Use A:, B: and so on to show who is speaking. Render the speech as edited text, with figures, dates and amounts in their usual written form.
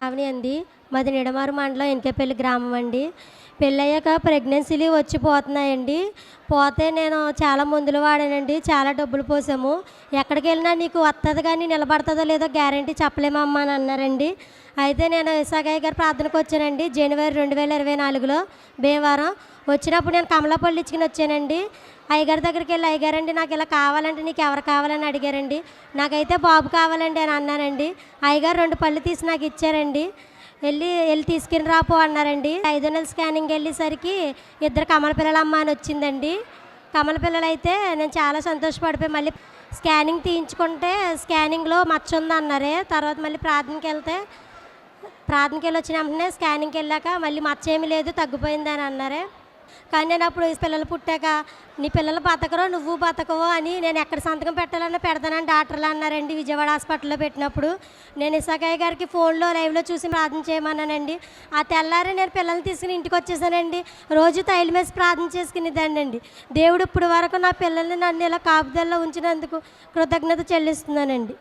A: శ్రావణి అండి. మాది నిడమరు మండలం ఎన్కేపల్లి గ్రామం అండి. పెళ్ళయ్యాక ప్రెగ్నెన్సీలు వచ్చి పోతున్నాయండి. పోతే నేను చాలా మందులు వాడానండి. చాలా డబ్బులు పోసాము. ఎక్కడికెళ్ళినా నీకు వత్తది గానీ నిలబడతదో లేదో గ్యారంటీ చెప్పలేమమ్మా అని అన్నారండి. అయితే నేను ఇసాగయ్య గారి ప్రార్థనకు వచ్చానండి. జనవరి 2024లో భీమవరం. వచ్చినప్పుడు నేను కమలాపళ్ళు ఇచ్చుకుని వచ్చానండి. అయ్యగారి దగ్గరికి వెళ్ళి, అయ్యగారండి నాకు ఇలా కావాలంటే నీకు ఎవరు కావాలని అడిగారండి. నాకైతే బాబు కావాలండి అని అన్నానండి. అయ్యగారు 2 పళ్ళు తీసి నాకు ఇచ్చారండి. వెళ్ళి తీసుకుని రాపో అన్నారండి. 5వ నెల స్కానింగ్ వెళ్ళేసరికి 2 కమల పిల్లలమ్మ అని వచ్చిందండి. కమల పిల్లలు అయితే నేను చాలా సంతోషపడిపోయి మళ్ళీ స్కానింగ్ తీయించుకుంటే స్కానింగ్లో మచ్చ ఉందన్నారే. తర్వాత మళ్ళీ ప్రార్థనకి వెళ్ళి వచ్చిన వెంటనే స్కానింగ్కి వెళ్ళాక మళ్ళీ మచ్చ ఏమీ లేదు, తగ్గిపోయిందని అన్నారే. కానీ నేను అప్పుడు పిల్లలు పుట్టాక నీ పిల్లలు బతకరో నువ్వు బతకవో అని నేను ఎక్కడ సంతకం పెట్టాలన్నా పెడతానని డాక్టర్లు అన్నారండి. విజయవాడ హాస్పిటల్లో పెట్టినప్పుడు నేను ఇసాకయ్య గారికి ఫోన్లో లైవ్లో చూసి ప్రార్థన చేయమన్నానండి. ఆ తెల్లారి నేను పిల్లల్ని తీసుకుని ఇంటికి వచ్చేసానండి. రోజు తైలం వేసి ప్రార్థన చేసుకునేదాన్ని. దేవుడు ఇప్పుడు వరకు నా పిల్లల్ని నన్ను ఇలా కాపుదల్లో ఉంచినందుకు కృతజ్ఞత చెల్లిస్తున్నానండి.